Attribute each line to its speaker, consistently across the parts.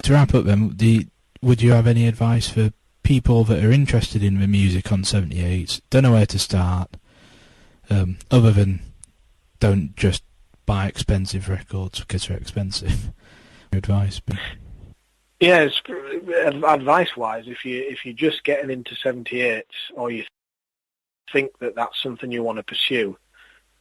Speaker 1: To wrap up then, would you have any advice for people that are interested in the music on 78s, don't know where to start, other than don't just buy expensive records because they're expensive? Advice?
Speaker 2: Yeah, advice-wise, if you're just getting into 78s, or you think that that's something you want to pursue,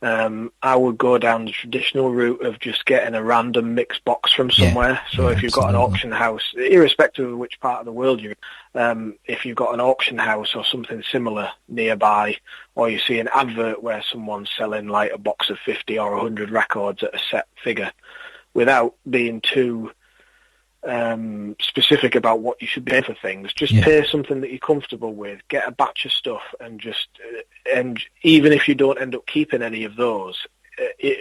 Speaker 2: I would go down the traditional route of just getting a random mixed box from somewhere. So if you've got an auction house, irrespective of which part of the world you're in, if you've got an auction house or something similar nearby, or you see an advert where someone's selling like a box of 50 or 100 records at a set figure, without being too specific about what you should pay for things, just pay something that you're comfortable with, get a batch of stuff, and even if you don't end up keeping any of those,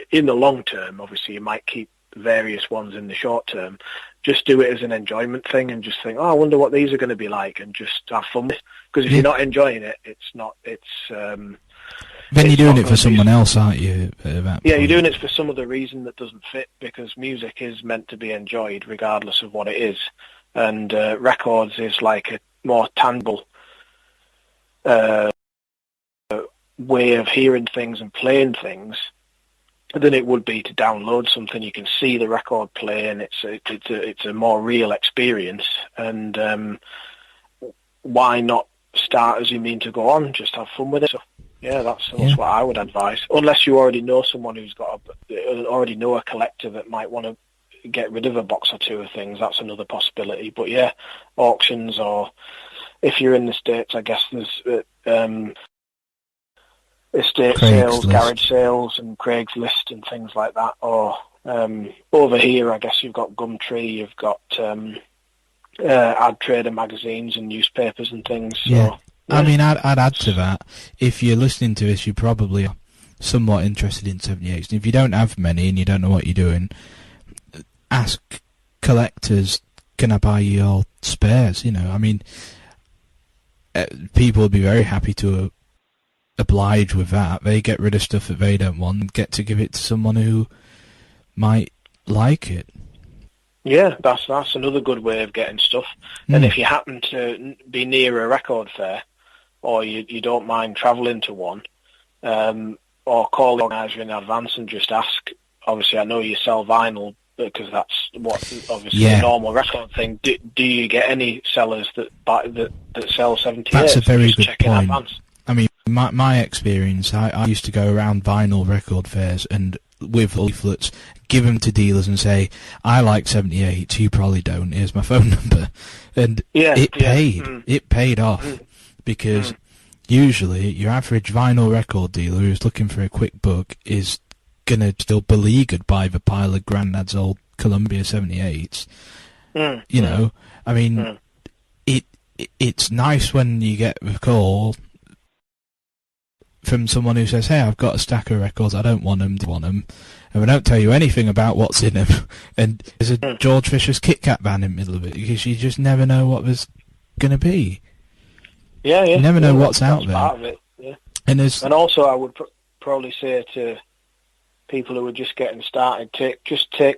Speaker 2: in the long term, obviously you might keep various ones in the short term, just do it as an enjoyment thing and just think, I wonder what these are going to be like, and just have fun with it. Because if you're not enjoying it,
Speaker 1: then you're doing it for someone else, aren't you?
Speaker 2: You're doing it for some other reason that doesn't fit, because music is meant to be enjoyed regardless of what it is. And records is like a more tangible way of hearing things and playing things than it would be to download something. You can see the record playing. It's a more real experience. And why not start as you mean to go on? Just have fun with it. So, yeah, that's what I would advise. Unless you already know someone who's already know a collector that might want to get rid of a box or two of things, that's another possibility. But yeah, auctions, or if you're in the States, I guess there's estate sales, garage sales, and Craigslist and things like that. Or over here, I guess you've got Gumtree, you've got ad trader magazines and newspapers and things. So,
Speaker 1: yeah. I mean, I'd add to that, if you're listening to this, you probably are somewhat interested in 78s. And if you don't have many and you don't know what you're doing, ask collectors, can I buy you your spares? You know, I mean, people would be very happy to oblige with that. They get rid of stuff that they don't want and get to give it to someone who might like it.
Speaker 2: Yeah, that's another good way of getting stuff. And if you happen to be near a record fair, or you don't mind travelling to one, or call the organiser in advance and just ask. Obviously, I know you sell vinyl, because that's what obviously the normal record thing. Do you get any sellers that sell 78s?
Speaker 1: That's a very good
Speaker 2: check
Speaker 1: point.
Speaker 2: In advance.
Speaker 1: I mean, my experience, I used to go around vinyl record fairs and with leaflets, give them to dealers and say, I like 78s, you probably don't, here's my phone number. And it paid. It paid off. Because usually your average vinyl record dealer who's looking for a quick buck is going to still beleaguered by the pile of Grandad's old Columbia 78s. You know, I mean, it's nice when you get a call from someone who says, hey, I've got a stack of records, I don't want them, and they don't tell you anything about what's in them. And there's a George Fisher's Kit Kat band in the middle of it, because you just never know what there's going to be.
Speaker 2: Yeah.
Speaker 1: You never know what's out there.
Speaker 2: Part of it, yeah.
Speaker 1: And
Speaker 2: also, I would probably say to people who are just getting started, take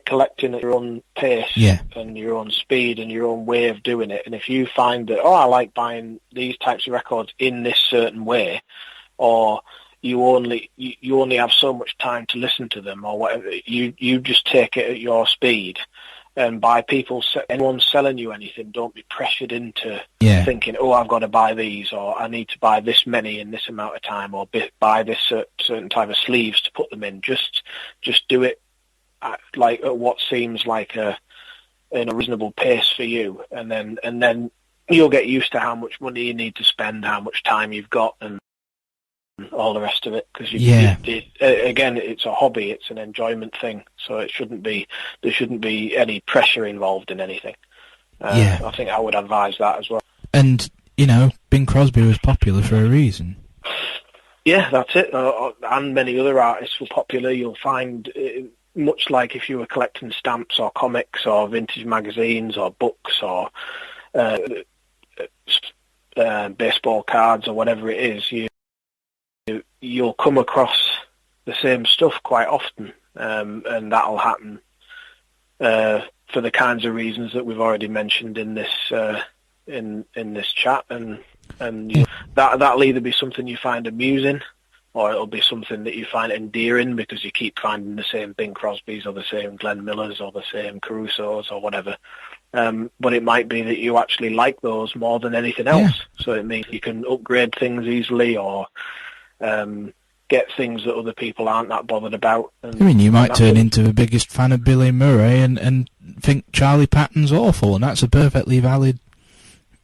Speaker 2: collecting at your own pace and your own speed and your own way of doing it. And if you find that, I like buying these types of records in this certain way, or you only have so much time to listen to them, or whatever, you just take it at your speed. And by anyone selling you anything, don't be pressured into thinking, I've got to buy these, or I need to buy this many in this amount of time, or buy this certain type of sleeves to put them in. Just do it at what seems like a reasonable pace for you, and then you'll get used to how much money you need to spend, how much time you've got, and all the rest of it, because again, it's a hobby, it's an enjoyment thing, so there shouldn't be any pressure involved in anything. I think I would advise that as well.
Speaker 1: And Bing Crosby was popular for a reason.
Speaker 2: Yeah, that's it. And many other artists were popular. You'll find, much like if you were collecting stamps or comics or vintage magazines or books or baseball cards or whatever it is, you'll come across the same stuff quite often, and that'll happen for the kinds of reasons that we've already mentioned in this in this chat, and that'll either be something you find amusing, or it'll be something that you find endearing because you keep finding the same Bing Crosbys or the same Glenn Millers or the same Carusos or whatever. But it might be that you actually like those more than anything else. Yeah. So it means you can upgrade things easily, or get things that other people aren't that bothered about. And,
Speaker 1: I mean, you might turn into the biggest fan of Billy Murray and think Charlie Patton's awful, and that's a perfectly valid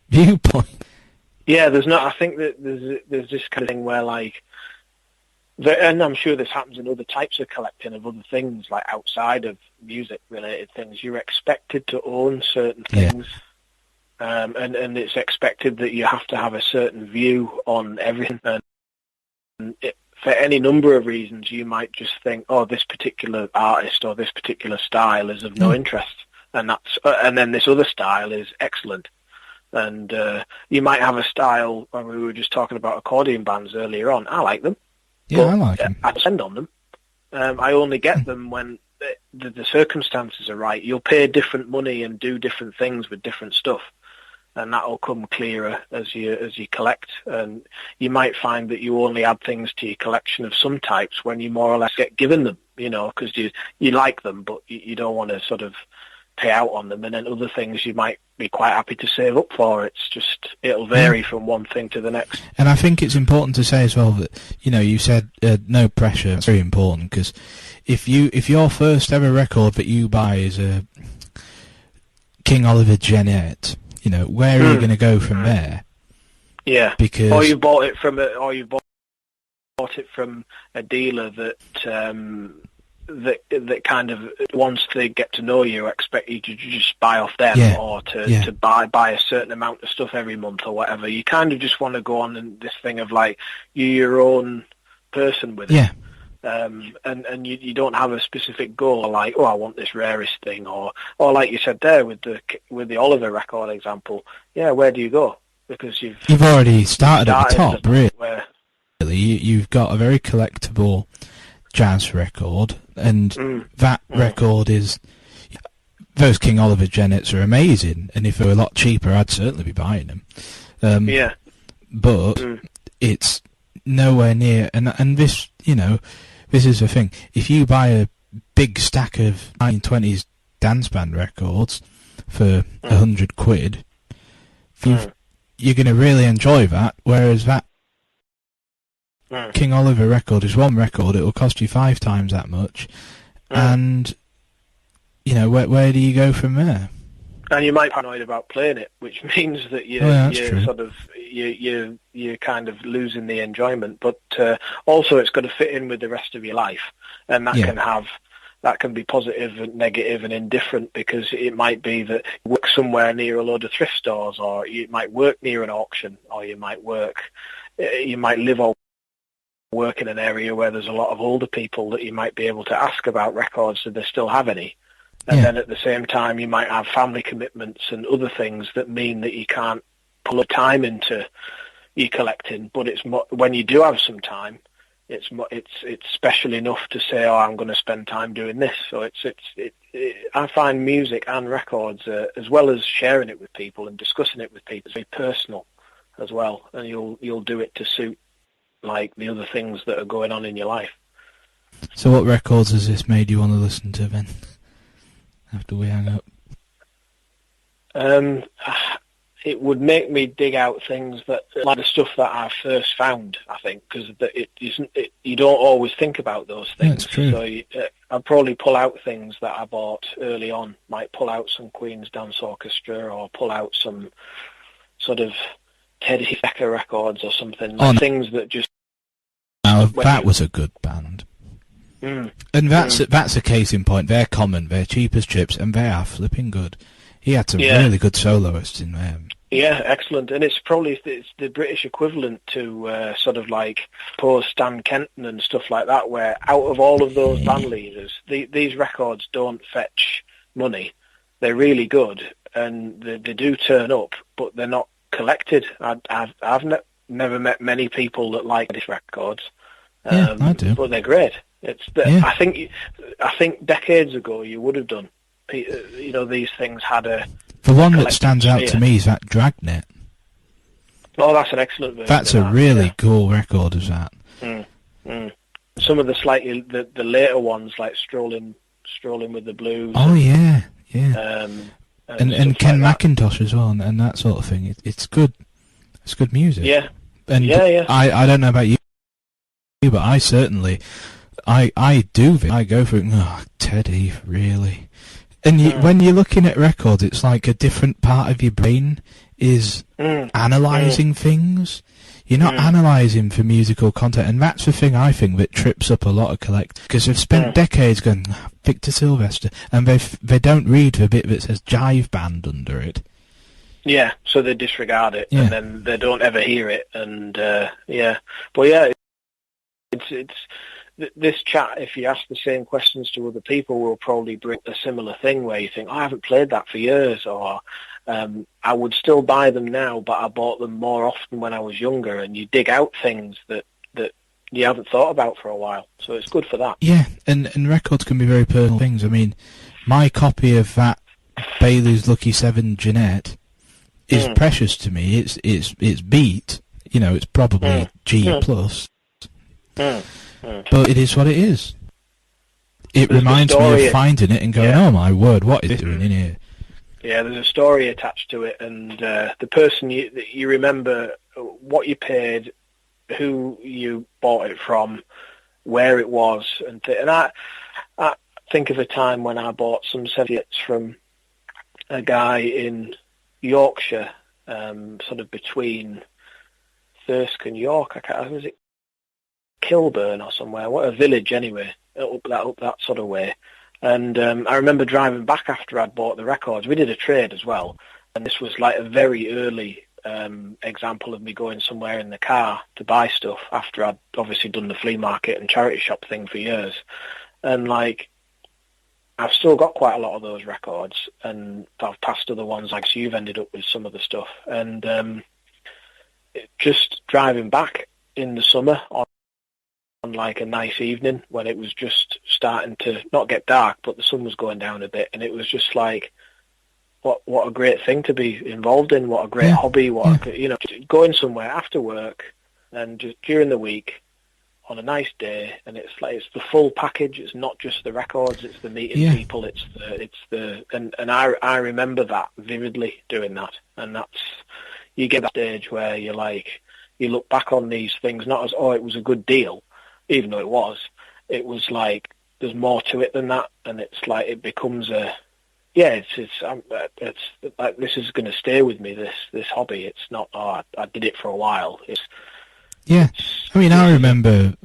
Speaker 1: viewpoint.
Speaker 2: Yeah, there's not. I think that there's this kind of thing where, like, and I'm sure this happens in other types of collecting of other things, like outside of music-related things. You're expected to own certain things, and it's expected that you have to have a certain view on everything. And for any number of reasons, you might just think, oh, this particular artist or this particular style is of no interest, and then this other style is excellent. And you might have a style, when we were just talking about accordion bands earlier on, I like them.
Speaker 1: Yeah, I like them.
Speaker 2: I spend on them. I only get them when the circumstances are right. You'll pay different money and do different things with different stuff, and that'll come clearer as you collect. And you might find that you only add things to your collection of some types when you more or less get given them, because you like them, but you don't want to sort of pay out on them. And then other things you might be quite happy to save up for. It'll vary from one thing to the next.
Speaker 1: And I think it's important to say as well that, you said no pressure. It's very important, because if your first ever record that you buy is a King Oliver Jeanette, where are you going to go from there?
Speaker 2: Yeah.
Speaker 1: Because
Speaker 2: or you bought it from a dealer that kind of, once they get to know you, expect you to just buy off them, or to buy a certain amount of stuff every month or whatever. You kind of just want to go on in this thing of, like, you're your own person with it. And you don't have a specific goal, like, oh, I want this rarest thing, or like you said there with the Oliver record example. Yeah, where do you go? Because you've
Speaker 1: already started at the top, really. You've got a very collectible jazz record, and that record is, those King Oliver Jeanettes are amazing, and if they were a lot cheaper I'd certainly be buying them. But it's nowhere near, and this, this is the thing, if you buy a big stack of 1920s dance band records for £100, you're going to really enjoy that, whereas that King Oliver record is one record, it will cost you 5 times that much, and where do you go from there?
Speaker 2: And you might be paranoid about playing it, which means that you're kind of losing the enjoyment. But also, it's got to fit in with the rest of your life, and that can be positive and negative and indifferent, because it might be that you work somewhere near a load of thrift stores, or you might work near an auction, or you might live or work in an area where there's a lot of older people that you might be able to ask about records, so they still have any. And then at the same time, you might have family commitments and other things that mean that you can't pull time into your collecting. But when you do have some time, it's special enough to say, oh, I'm going to spend time doing this. So I find music and records, as well as sharing it with people and discussing it with people, it's very personal as well, and you'll do it to suit, like, the other things that are going on in your life.
Speaker 1: So what records has this made you want to listen to then, after we hang up?
Speaker 2: It would make me dig out things that, like the stuff that I first found, I think, because you don't always think about those things.
Speaker 1: That's true.
Speaker 2: So I'd probably pull out things that I bought early on, might pull out some Queen's Dance Orchestra, or pull out some sort of Teddy Becker records or something. Things that just...
Speaker 1: Now, that was a good band. And that's a case in point. They're common, they're cheap as chips, and they are flipping good. He had some really good soloists in there.
Speaker 2: Yeah, excellent. And it's the British equivalent to sort of like poor Stan Kenton and stuff like that, where out of all of those band leaders, these records don't fetch money. They're really good, and they do turn up, but they're not collected. I've never met many people that like these records.
Speaker 1: I do.
Speaker 2: But they're great. I think decades ago you would have done. these things had a...
Speaker 1: The one that stands out to me is that Dragnet.
Speaker 2: Oh, that's an excellent version.
Speaker 1: That's a really cool record of that.
Speaker 2: Some of the later ones, like Strolling with the Blues.
Speaker 1: Oh, yeah. And Ken
Speaker 2: like
Speaker 1: McIntosh as well, and that sort of thing. It's good. It's good music.
Speaker 2: Yeah.
Speaker 1: And
Speaker 2: yeah.
Speaker 1: I don't know about you, but I certainly... I do. I go for it. Oh, Teddy, really? And when you're looking at records, it's like a different part of your brain is analysing things. You're not analysing for musical content, and that's the thing I think that trips up a lot of collectors, because they've spent decades going, Victor Sylvester, and they don't read the bit that says Jive Band under it.
Speaker 2: Yeah, so they disregard it, and then they don't ever hear it, and but yeah, it's this chat, if you ask the same questions to other people, will probably bring a similar thing where you think, I haven't played that for years, or I would still buy them now, but I bought them more often when I was younger, and you dig out things that you haven't thought about for a while, so it's good for that.
Speaker 1: Yeah, and records can be very personal things. I mean, my copy of that Bailey's Lucky 7 Jeanette is precious to me. It's beat, it's probably G plus. But it is what it is. It reminds me of finding it and going, oh my word, what is it doing in here?
Speaker 2: Yeah, there's a story attached to it, and the person you remember what you paid, who you bought it from, where it was, and I think of a time when I bought some 78s from a guy in Yorkshire, sort of between Thirsk and York. Was it Kilburn or somewhere? What a village anyway, up that sort of way. And I remember driving back after I'd bought the records. We did a trade as well, and this was like a very early example of me going somewhere in the car to buy stuff after I'd obviously done the flea market and charity shop thing for years. And like, I've still got quite a lot of those records, and I've passed other ones, like so you've ended up with some of the stuff. And just driving back in the summer on like a nice evening when it was just starting to not get dark, but the sun was going down a bit, and it was just like, what a great thing to be involved in, what a great hobby, going somewhere after work and just during the week on a nice day, and it's the full package. It's not just the records, it's the meeting people, and I remember that vividly, doing that. And that's, you get that stage where you're like, you look back on these things not as, it was a good deal, even though it was like, there's more to it than that, and it's like, it becomes it's like, this is going to stay with me, this hobby. It's not, I did it for a while.
Speaker 1: I mean, I remember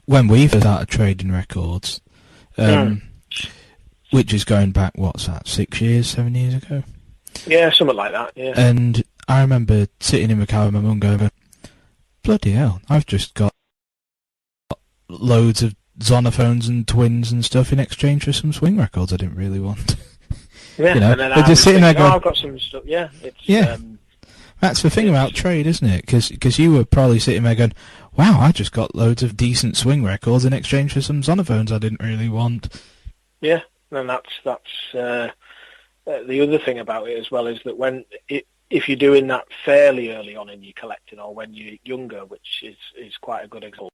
Speaker 1: when we first started trading records, which is going back, 7 years ago?
Speaker 2: Yeah, something like that, yeah.
Speaker 1: And I remember sitting in the car with my mum going, bloody hell, I've just got loads of Zonophones and Twins and stuff in exchange for some swing records I didn't really want.
Speaker 2: Yeah, and then
Speaker 1: they're just sitting there going,
Speaker 2: I've got some stuff. Yeah,
Speaker 1: that's the thing about trade, isn't it? Because you were probably sitting there going, wow, I just got loads of decent swing records in exchange for some Zonophones I didn't really want.
Speaker 2: Yeah, and that's the other thing about it as well, is that if you're doing that fairly early on in your collecting, or when you're younger, which is quite a good example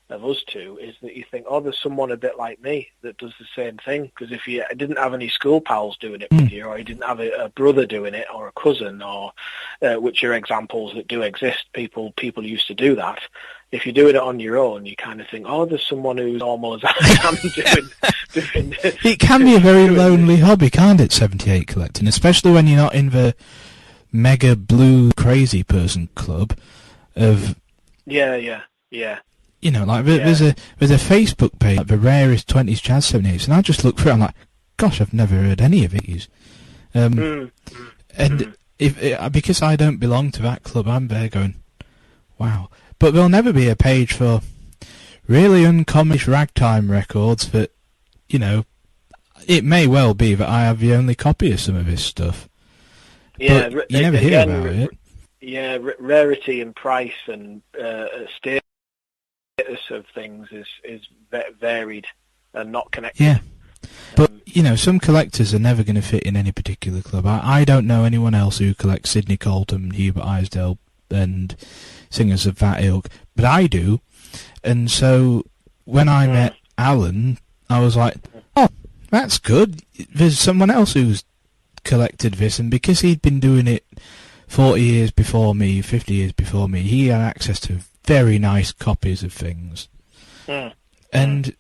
Speaker 2: of us two, is that you think, there's someone a bit like me that does the same thing. Because if you didn't have any school pals doing it with you, or you didn't have a brother doing it, or a cousin, or which are examples that do exist, people used to do that. If you're doing it on your own, you kind of think, there's someone who's normal as I am doing
Speaker 1: it can be a very lonely hobby, can't it, 78 collecting, especially when you're not in the mega blue crazy person club of...
Speaker 2: Yeah.
Speaker 1: There's a Facebook page, like the rarest 20s jazz 78s, and I just look through it, I'm like, gosh, I've never heard any of these. And because I don't belong to that club, I'm there going, wow. But there'll never be a page for really uncommon ragtime records that, it may well be that I have the only copy of some of this stuff.
Speaker 2: Yeah,
Speaker 1: but you never hear about it.
Speaker 2: Yeah, rarity and price and status of things is varied and not connected.
Speaker 1: Yeah, but some collectors are never going to fit in any particular club. I don't know anyone else who collects Sidney Colton, Hubert Isdale, and singers of that ilk, but I do. And so when I met Alan, I was like, oh, that's good. There's someone else who's collected this, and because he'd been doing it 40 years before me, 50 years before me, he had access to very nice copies of things. And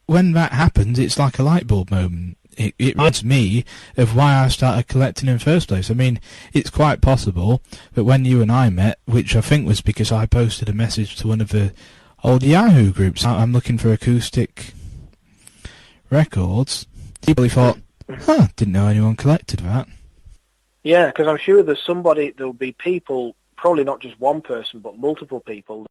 Speaker 1: when that happens, it's like a light bulb moment. It reminds me of why I started collecting in the first place. I mean, it's quite possible that when you and I met, which I think was because I posted a message to one of the old Yahoo groups, I'm looking for acoustic records, you probably thought, didn't know anyone collected that.
Speaker 2: Yeah, because I'm sure there'll be people, probably not just one person, but multiple people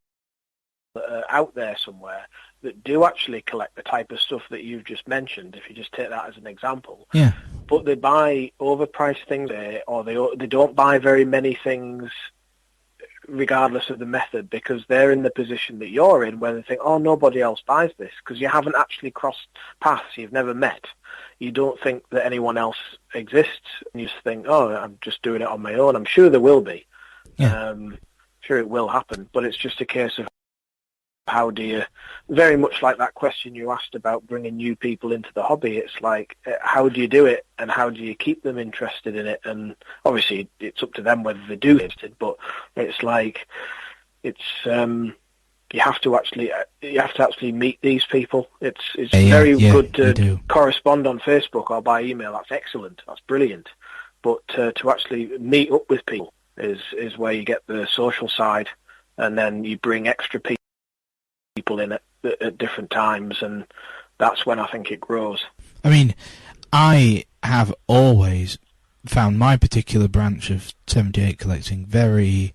Speaker 2: that are out there somewhere that do actually collect the type of stuff that you've just mentioned, if you just take that as an example.
Speaker 1: Yeah.
Speaker 2: But they buy overpriced things there, or they don't buy very many things regardless of the method, because they're in the position that you're in where they think, oh, nobody else buys this, because you haven't actually crossed paths, you've never met. You don't think that anyone else exists, and you just think, oh, I'm just doing it on my own. I'm sure there will be.
Speaker 1: Yeah.
Speaker 2: Sure it will happen, but it's just a case of how do you, very much like that question you asked about bringing new people into the hobby, it's like, how do you do it, and how do you keep them interested in it? And obviously it's up to them whether they do interested, but it's like, it's you have to actually meet these people. It's very good to correspond on Facebook or by email. That's excellent, that's brilliant, but to actually meet up with people is where you get the social side, and then you bring extra people in at different times, and that's when I think it grows.
Speaker 1: I mean, I have always found my particular branch of 78 collecting very,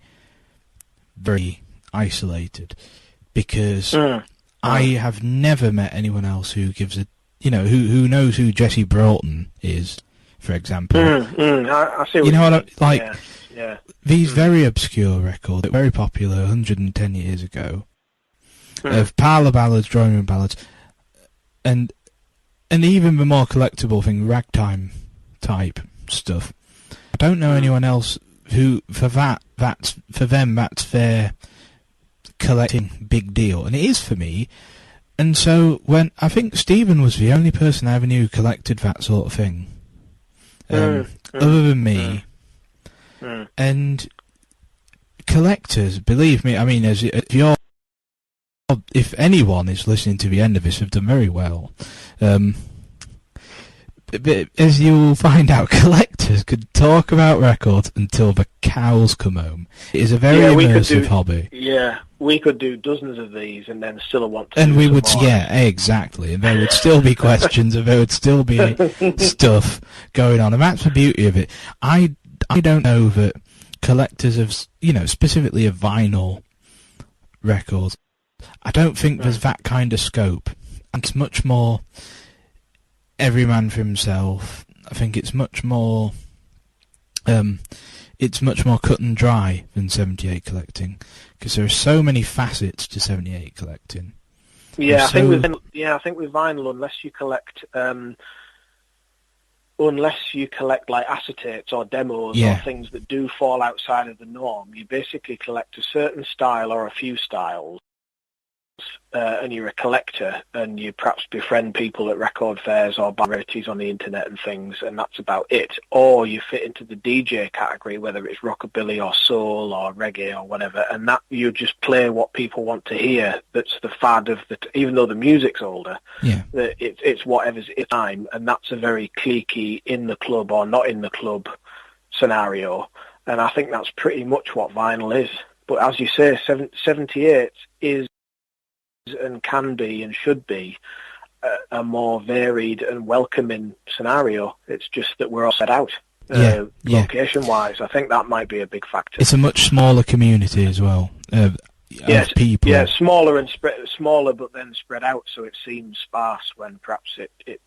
Speaker 1: very isolated, because I have never met anyone else who gives a, who knows who Jesse Broughton is, for example.
Speaker 2: I see what
Speaker 1: you know what I like.
Speaker 2: Yeah.
Speaker 1: These very obscure records, very popular 110 years ago, of parlour ballads, drawing room ballads, and even the more collectible thing, ragtime type stuff. I don't know anyone else who, for them that's their collecting big deal, and it is for me. And so when I think Stephen was the only person I ever knew who collected that sort of thing, other than me. And collectors, believe me, I mean, if anyone is listening to the end of this, have done very well. But as you'll find out, collectors could talk about records until the cows come home. It is a very immersive hobby.
Speaker 2: Yeah, we could do dozens of these and then still want to.
Speaker 1: And we would, exactly. And there would still be questions, and there would still be stuff going on. And that's the beauty of it. I don't know that collectors of, specifically of vinyl records, I don't think there's that kind of scope. It's much more every man for himself. I think it's much more cut and dry than 78 collecting, because there are so many facets to 78 collecting.
Speaker 2: Yeah, I think with vinyl, unless you collect like acetates or demos or things that do fall outside of the norm, you basically collect a certain style or a few styles. And you're a collector, and you perhaps befriend people at record fairs or buy rarities on the internet and things, and that's about it. Or you fit into the DJ category, whether it's rockabilly or soul or reggae or whatever, and that you just play what people want to hear. That's the fad of even though the music's older, it's whatever's in time, and that's a very cliquey in the club or not in the club scenario. And I think that's pretty much what vinyl is. But as you say, 78 is and can be and should be a more varied and welcoming scenario. It's just that we're all set out location-wise. I think that might be a big factor.
Speaker 1: It's a much smaller community as well of people. Yeah,
Speaker 2: smaller, but then spread out, so it seems sparse when perhaps it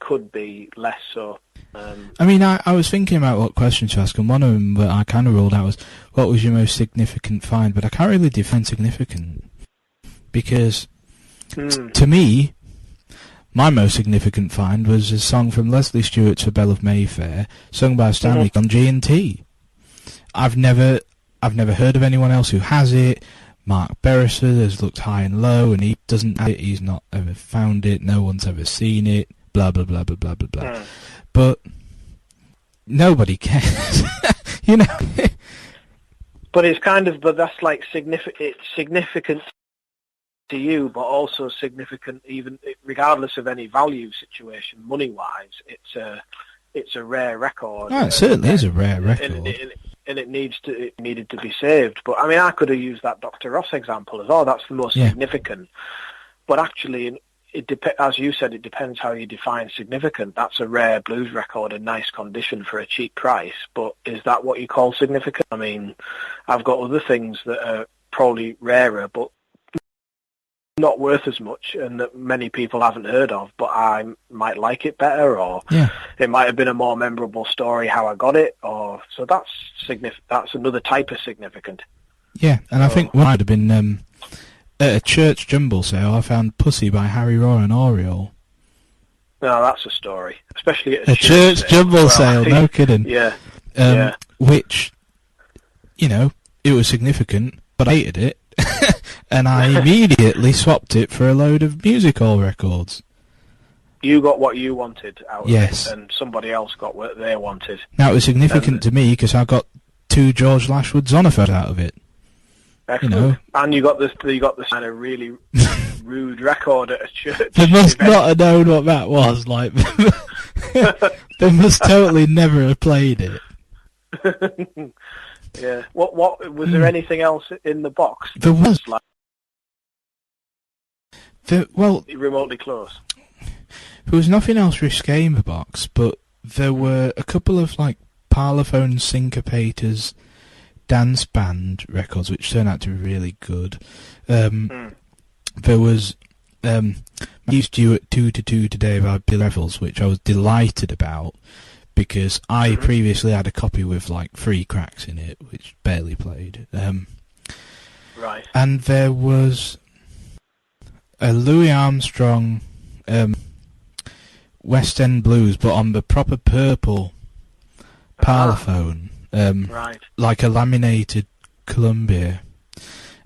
Speaker 2: could be less so.
Speaker 1: I mean, I was thinking about what questions to ask, and one of them that I kind of ruled out was, what was your most significant find? But I can't really define significant. Because to me, my most significant find was a song from Leslie Stewart's "For Belle of Mayfair," sung by Stanley on G&T. I've never heard of anyone else who has it. Mark Beresford has looked high and low, and he doesn't have it. He's not ever found it. No one's ever seen it. Blah blah blah blah blah blah blah. But nobody cares, you know.
Speaker 2: But it's but that's like significant to you, but also significant even regardless of any value situation, money-wise. It's a rare record.
Speaker 1: Oh, it certainly is a rare record.
Speaker 2: And it needed to be saved. But I mean, I could have used that Dr. Ross example as well. That's the most significant. But actually, as you said, it depends how you define significant. That's a rare blues record in nice condition for a cheap price. But is that what you call significant? I mean, I've got other things that are probably rarer, but not worth as much, and that many people haven't heard of, but I might like it better, or it might have been a more memorable story how I got it, or so that's another type of significant.
Speaker 1: Yeah, and I think one might have been at a church jumble sale. I found "Pussy" by Harry Roy and Oriole.
Speaker 2: No, that's a story, especially at
Speaker 1: a church jumble sale. No kidding.
Speaker 2: Yeah.
Speaker 1: Which, you know, it was significant, but I hated it. And I immediately swapped it for a load of music hall records.
Speaker 2: You got what you wanted out of
Speaker 1: it,
Speaker 2: and somebody else got what they wanted.
Speaker 1: Now, it was significant to me because I got 2 George Lashwood Zonifred out of it.
Speaker 2: Excellent. You know? And you got this kind of really rude record at a church.
Speaker 1: They must not have known what that was. Like, they must totally never have played it.
Speaker 2: Yeah. What was there anything else in the box?
Speaker 1: There was.
Speaker 2: Remotely close.
Speaker 1: There was nothing else risque in the box, but there were a couple of like Parlophone Syncopators dance band records, which turned out to be really good. There was Matthew Stewart 2 to 2 Today by Bill Revels, which I was delighted about, because I previously had a copy with like 3 cracks in it, which barely played.
Speaker 2: Right.
Speaker 1: And there was a Louis Armstrong West End Blues, but on the proper purple Parlophone,
Speaker 2: right,
Speaker 1: like a laminated Columbia.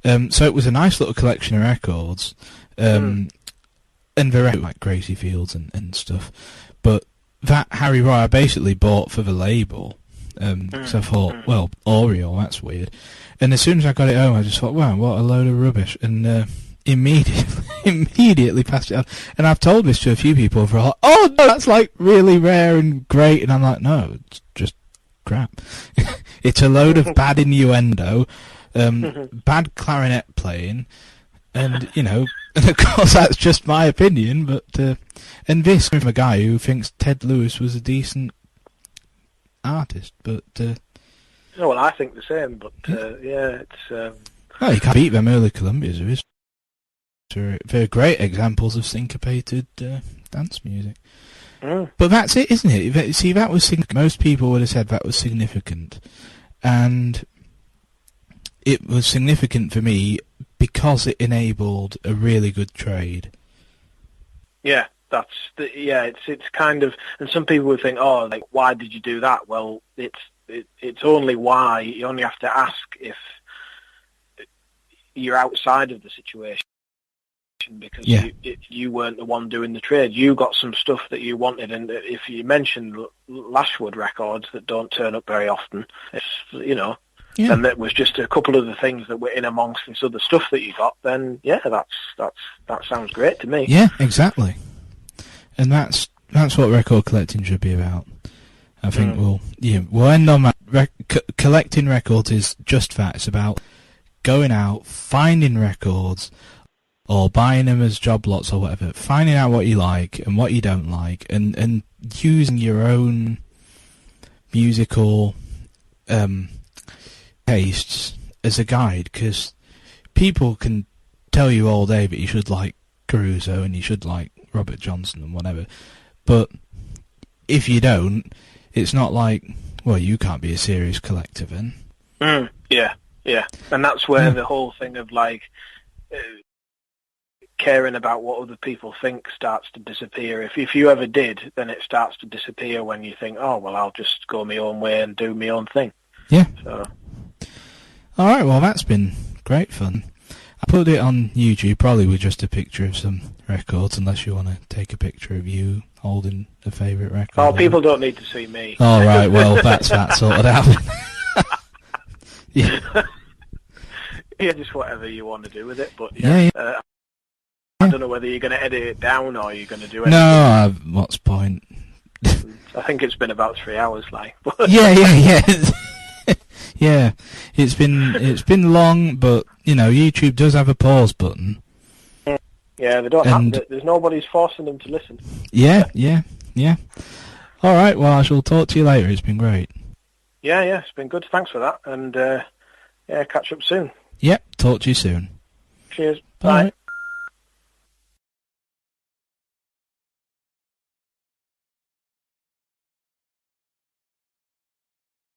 Speaker 1: So it was a nice little collection of records, and they're like Gracie Fields and stuff. But that Harry Roy I basically bought for the label, so I thought, well, Oriole, that's weird. And as soon as I got it home, I just thought, wow, what a load of rubbish, and immediately passed it on. And I've told this to a few people for like, oh no, that's like really rare and great, and I'm like, no, it's just crap. It's a load of bad innuendo, bad clarinet playing, and you know, and of course that's just my opinion, but and this from a guy who thinks Ted Lewis was a decent artist, but
Speaker 2: well, I think the same, but it's
Speaker 1: well, you can't beat them early Columbias, there is. They're great examples of syncopated dance music. But that's it, isn't it? See, that was most people would have said that was significant, and it was significant for me because it enabled a really good trade.
Speaker 2: Yeah, it's kind of, and some people would think, oh, like, why did you do that? Well, it's only why. You only have to ask if you're outside of the situation, because you weren't the one doing the trade. You got some stuff that you wanted, and if you mentioned Lashwood records that don't turn up very often, it's, you know, and that was just a couple of the things that were in amongst this other stuff that you got, then that sounds great to me.
Speaker 1: Yeah, exactly. And that's what record collecting should be about. I think we'll end on that. Collecting records is just that. It's about going out, finding records, or buying them as job lots or whatever, finding out what you like and what you don't like, and using your own musical tastes as a guide, because people can tell you all day that you should like Caruso and you should like Robert Johnson and whatever, but if you don't, it's not like, well, you can't be a serious collector then.
Speaker 2: Yeah, and that's where the whole thing of like, caring about what other people think starts to disappear. If you ever did, then it starts to disappear when you think, oh, well, I'll just go my own way and do my own thing.
Speaker 1: Yeah.
Speaker 2: So.
Speaker 1: All right, well, that's been great fun. I put it on YouTube, probably with just a picture of some records, unless you want to take a picture of you holding a favourite record.
Speaker 2: Oh, people don't need to see me.
Speaker 1: All right, well, that's that sorted out. Yeah.
Speaker 2: Yeah, just whatever you want to do with it. But
Speaker 1: yeah.
Speaker 2: I don't know whether you're going to edit it down or you're going to do anything.
Speaker 1: No, what's the point?
Speaker 2: I think it's been about 3 hours, like.
Speaker 1: Yeah. Yeah, it's been long, but YouTube does have a pause button.
Speaker 2: Yeah, they don't have to. There's nobody's forcing them to listen.
Speaker 1: Yeah. All right, well, I shall talk to you later. It's been great.
Speaker 2: Yeah, it's been good. Thanks for that, and catch up soon.
Speaker 1: Yep, talk to you soon.
Speaker 2: Cheers.
Speaker 1: Bye.
Speaker 2: Bye.